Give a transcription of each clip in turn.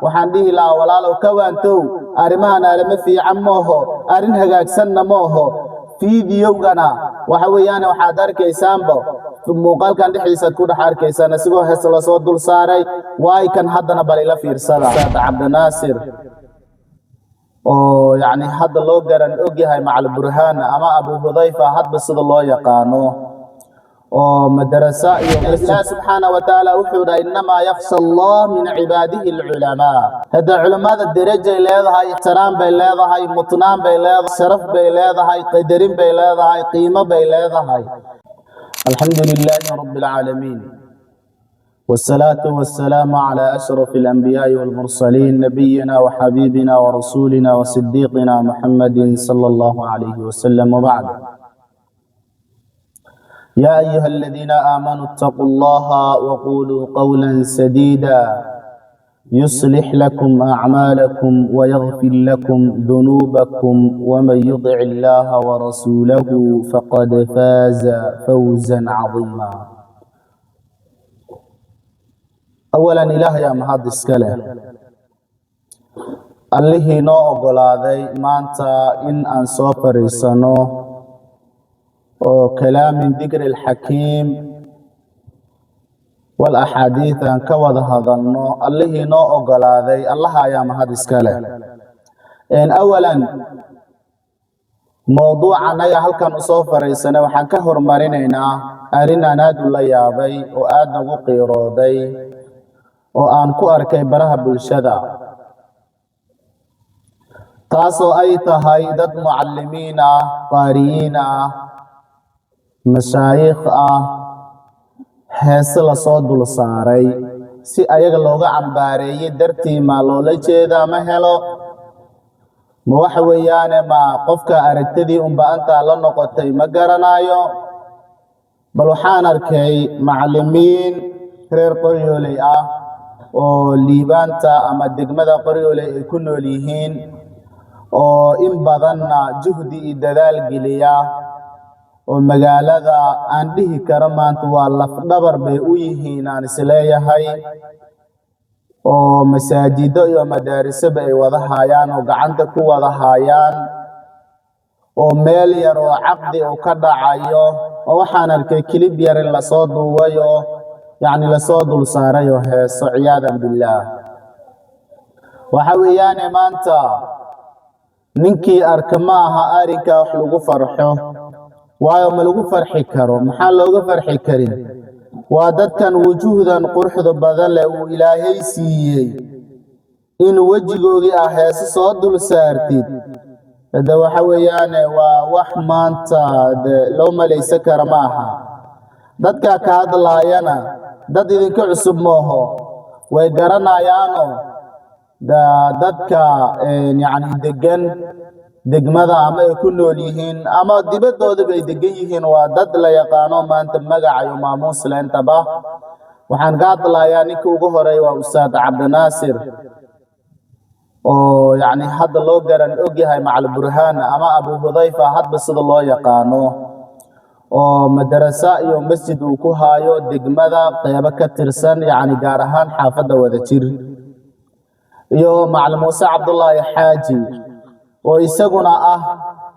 waxaan dhihi lahaa walaalow ka waantow arrimahan lama fiican mooho arrin hagaagsanna mooho fiidiyowgana waxa weeyaan waxaad arkaysaanba muuqaalkan dhexdiisa ku dhex arkaysaan asigoo hees la soo dul saaray waay kan haddana bal ila fiirsada Cabdinaasir oo yani hadda loo garan og yahay macal burhaan ama Abu Hudayfa hadba sida loo yaqaano oo madrasa iyo Allah subhanahu wa ta'ala wuxuu dhahay inma yakhsha Allah min ibadihi al-ulama hada culimada darajo leedahay ixtiraam bay leedahay mutnaan bay leedahay sharaf bay leedahay qadarin bay leedahay qiimo bay leedahay alhamdulillahi rabbil alamin والصلاة والسلام على أشرف الأنبياء والمرسلين نبينا وحبيبنا ورسولنا وصديقنا محمد صلى الله عليه وسلم وبعد يا أيها الذين آمنوا اتقوا الله وقولوا قولا سديدا يصلح لكم أعمالكم ويغفر لكم ذنوبكم ومن يطع الله ورسوله فقد فاز فوزا عظيما أولا إله يا مهد اسكاله الله نو أقلاذي مانتا إن أنصاف رسانو وكلام من ذكر الحكيم والأحاديث أن كوض هذا النو الله نو أقلاذي الله يا مهد اسكاله إن أولا موضوعنا يا هل كان أصاف رسانو وحان كهر مرينينا أرنا نادو الله يابي وآدنا وقيرودي oo aan ku arkay baraha bulshada taasoo ay tahay dad muallimiin ah qaariyiin ah mashaayikh ah hees la soo dul saaray si ayaga looga cambaareeyay dartii ma loola jeeda ma helo ma waxa weeyaan ma qofka aragtidii baanta la noqotay ma garanayo bal waxaan arkay muallimiin reer qoryooley ah oo liibaanta ama degmada qoryooley ay ku nool yihiin oo in badanna juhdi iyo dadaal geliya oo magaalada aan dhihi karo maanta waa laf dhabar bay u yihiin aan isleeyahay oo masaajido iyo madaariso ay wada hayaan oo gacanta ku wada hayaan oo meel yar oo caqdi oo ka dhacayo oo waxaan arkay kilib yar la soo duubayo يعني لصاد الصاريو هيسو عياذا بالله وحويان مانتا ننكي أركماها آريكا وحلوغو فرحو وايو ملوغو فرحي كارو محال لوغو فرحي كارين واددكا وجودا قرحض بدل وإلهي سيي إن وجهوغي أحياسي صاد السارتيد هذا وحويان ووحمانتا لو مليس كرماها dadka ka hadlaayana dad idinka cusub mooho way garanayaano dadka yani degan degmada ama ay ku nool yihiin ama dibadooda bay degan yihiin waa dad la yaqaano maanta magaca iyo maamuus leentaba waxaan ka hadlaayaa ninka ugu horeeyay waa Ustaad Cabdinaasir oo yani hadda loo garan og yahay macal burhaan ama Abu Hudayfa hadba sida loo yaqaano oo madrasa iyo masjid uu ku haayo degmada qaybo ka tirsan yani gaar ahaan xaafada Wadajir iyo macallin Muuse Cabdullaahi Xaaji oo isaguna ah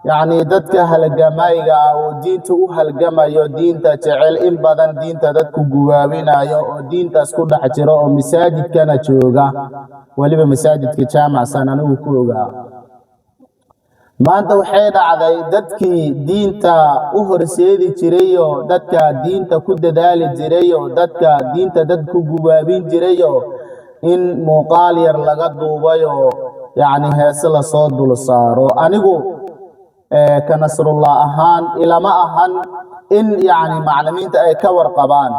yani dadka halgamayga oo diinta u halgamayo diinta jecel in badan diinta dadku guwaabinayo oo diintaas ku dhex jiro oo masaajidkana jooga waliba masaajidka jaamacsan anigu ku ogaa maanta waxay dhacday dadkii diinta u horseedi jiray oo dadka diinta ku dadaali jiray oo dadka diinta dadku guwaabin jiray in muuqaal yar laga duubayo yani hees la soo dul saaro anigu ka Nasrullah ahaan ilama ahan in yani macallimiinta ay ka warqabaan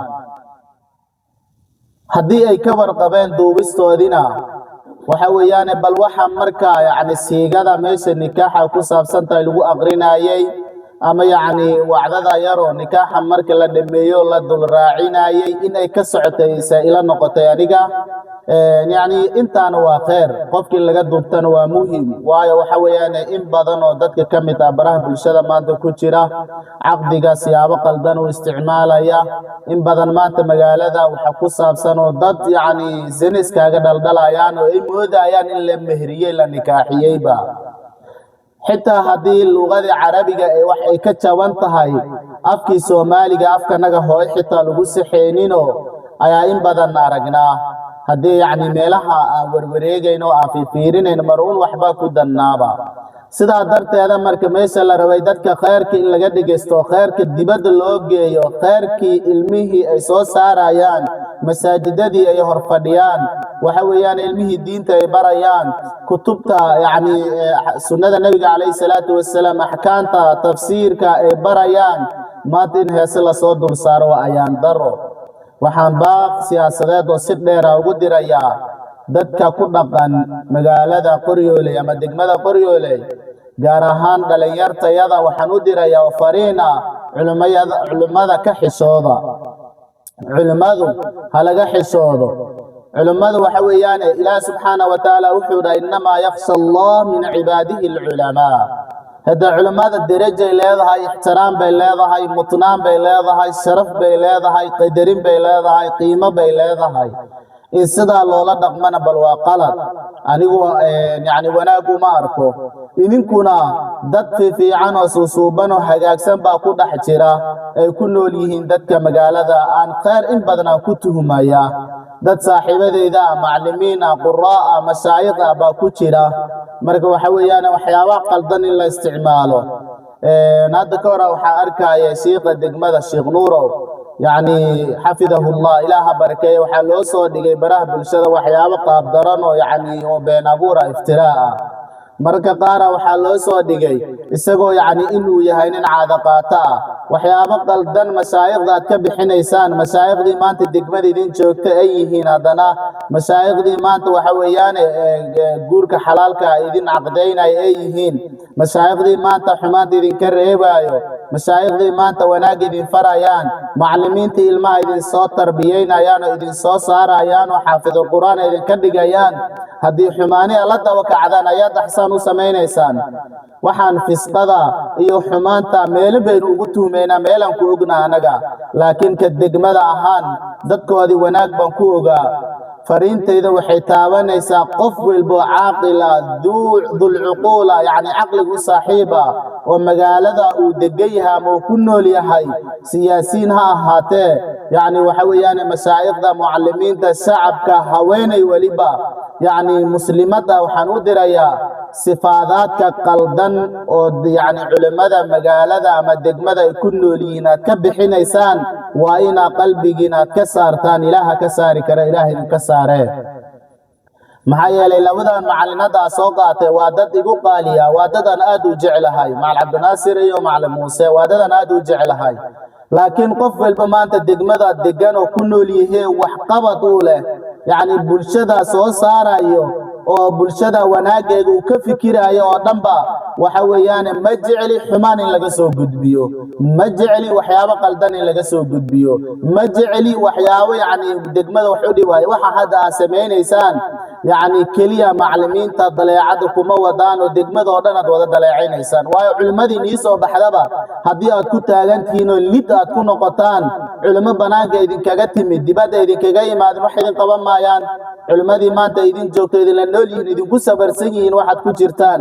haddii ay ka warqabeen duubistoodina waxa weeyaan bal waxa marka yani siigada meesha nikaaxa ku saabsan tahay lagu aqrinayay ama yacni wacdada yaroo nikaaxa marka la dhameeyo la dul raacinayay inay ka socotaysa ila noqotay aniga yacni intaana waa khayr qofkii laga duubtana waa muhiim waayo waxa weeyaan in badan oo dadka ka mid ah baraha bulshada maanta ku jira caqdiga siyaabo qaldan u isticmaalaya in badan maanta magaalada waxa ku saabsan oo dad yacni zina iskaga dhaldalayaan oo ay moodayaan in la mehriyey la nikaaxiyeyba xitaa haddii luqada carabiga ay wax ay ka jaban tahay afkii Soomaaliga afkanaga hooy xitaa lagu saxeenino ayaa in badan aragnaa haddii yacni meelaha aan warwareegayno aan fiirinayno maruun waxba ku dannaaba sidaa darteeda marka meesha la rabay dadka khayrka in laga dhigeysto khayrka dibadda loo geeyo khayrkii ilmihii ay soo saarayaan masaajidadii ay hor fadhiyaan waxa weeyaan ilmihii diinta ay barayaan kutubta yacni sunnada nabiga calayhi salaatu wasalaam axkaamta tafsiirka ay barayaan maanta in heese la soo dul saaro ayaan daro waxaan baaq siyaasadeed oo si dheer ugu dirayaa dadka ku dhaqan magaalada Qoryoole ama degmada Qoryoole gaar ahaan dhalinyartayada waxaan u dirayaa fariina culimada ka xishooda culimadu halaga xishoodo culimadu waxa weeyaan Ilaah subhanahu wa ta'ala wuxuu dhahay inma yakhsha Allah min ibadihi al-ulama هذا علماء الدرجة لهذا احترام بلهذا هاي مطنان بلهذا هاي شرف بلهذا هاي قدرين بلهذا هاي قيمة بلهذا هاي إنسدا لولا دقمنا بالواقلة أنا يعني وناقو ماركو إن كنا دت في عن وصوبنا وحاجات سنبا كود حجرا كله ليهن دت كمجال ذا عن خير إن بدنا كتهم يا دت صاحبة ذا معلمين قراء مشايخ أبا كتيرا marka waxa weeyaan waxyaabo qaldan in la isticmaalo naada ka hore waxa arkaya sheekha degmada Sheekh Nuurow yani xafidahullah ilaaha barakeeyo waxa loo soo dhigay baraha bulshada waxyaabo qaab daran oo yani oo been abuura iftiraa marka qaara waxa loo soo dhigay isagoo yani inuu yahay nin caada qaata waxyaabo qaldan masaayiqda ka bixinaysaan masaayiqdii maanta degmada idin joogta ay yihiin hadana masaayiqdii maanta waxa weeyaan guurka xalaalka idin aqdeynay ay yihiin masaayiqdii maanta xumaanta idin ka reebayo masaayiqdii maanta wanaag idin farayaan macallimiinta ilmaha idin soo tarbiyeynayaan oo idin soo saarayaan oo xaafidul quraan idin ka dhigayaan haddii xumaani la dawakacdaan ayaad axsaan u samaynaysaan waxaan fisqada iyo xumaanta meel baynu ugu tuumeynaa meelan ku ognaa anaga laakiin ka degmada ahaan dadkoodii wanaag baan ku ogaa fariintayda waxay taabanaysaa qof walba caaqila dul uqula yani aqligu saaxiiba oo magaalada uu degayahay ama ku nool yahay siyaasiin ha ahaatee yani waxa weeyaan masaayiqda muallimiinta shacabka haweenay waliba يعني مسلمات waxaan u dirayaa sifaadaadka qaldan oo yani culimada magaalada ama degmada ay ku nool yihiin aad ka bixinaysaan waa ina qalbigiina ka saartaan ilaaha ka saari kara ilaahay ka saaree maxaa yeelay labadan macalinada soo qaatay waa dad igu qaaliya waa dad aan aad u jecelahay macal Cabdinaasir iyo macal Muuse waa dad aan aad u jecelahay laakiin qof walba maanta degmada degan oo ku nool yahay wax qabad u leh يعني bulshada soo saarayo oo bulshada wanaageedu uu ka fikirayo oo dhanba waxa weeyaan ma jeceli xumaan in laga soo gudbiyo ma jeceli waxyaabo qaldan in laga soo gudbiyo ma jeceli waxyaabo yani degmada wax u dhibay waxa hadda sameeynaysan yani kaliya macallimiinta daleecada kuma wadaan oo degmada oo dhan aad wada daleecaynaysan waayo culimadii nii soo baxdaba hadii aad ku taagantihiin oo lid aad ku noqotaan culimo banaanka idin kaga timid dibadda idin kaga yimaad wax idin qaban maayaan culimadii maanta idin joogto idin la nool yihiin idin ku sabarsan yihiin waxaad ku jirtaan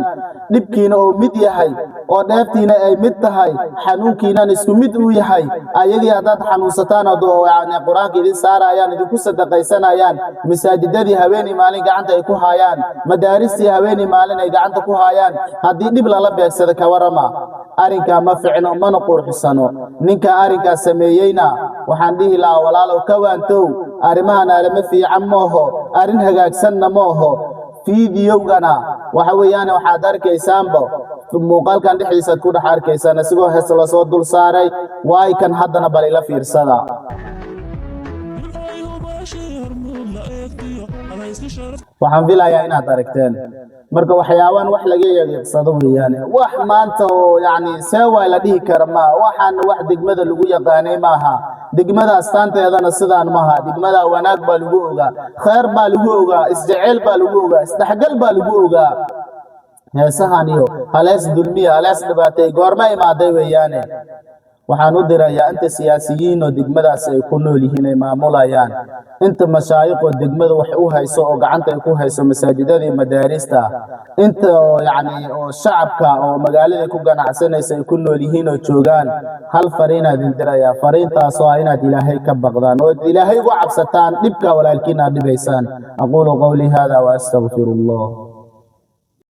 dhibkiina oo mid yahay oo dheeftiina ay mid tahay xanuunkiina isku mid uu yahay ayagii hadaad xanuunsataan oo yani quraanka idin saarayaan idin ku sadaqaysanayaan masaajidadii haweeney maalin gacanta ay ku hayaan madaaristii haweeney maalin ay gacanta ku hayaan hadii dhib la beegsado ka warama arinka ma fiicno mana qurxsano ninka arinka sameeyayna waxaan dhihi lahaa walaalow ka waantow arimahan lama fiican mooho arin hagaagsanna mooho fiidiyowgana waxa weeyaan waxaad arkaysaanba muuqaalkan dhixiisa ku dhax arkaysaan asigoo hees la soo dul saaray waay kan haddana bal ila fiirsada waxaan filayaa inaad aragteen marka waxyaabaan wax laga yaqiiqsado weeyaan wax maanta oo yani seewaa la dhihi kara ma waxaan wax degmada lagu yaqaanay maaha degmada astaanteedana sidaan maaha degmada wanaag baa lagu ogaa khayr baa lagu ogaa isjecel baa lagu ogaa isdhexgal baa lagu ogaa heesahan iyo halees dulmiya halees dhibaatay goorma imaaday weeyaan waxaan u dirayaa inta siyaasiyiin oo degmadaas ay ku nool yihiin ay maamulayaan inta mashaayikh oo degmada wax u hayso oo gacanta ay ku hayso masaajidada iyo madaarista inta yani oo shacabka oo magaalada ku ganacsanaysa ay ku nool yihiin oo joogaan hal fariin aad dirayaa fariintaas oo inaad ilaahay ka baqdaan oo ilaahay uga cabsataan dhibka walaalkiina dhibaysaan aqulu qawli hada wa astaghfirullah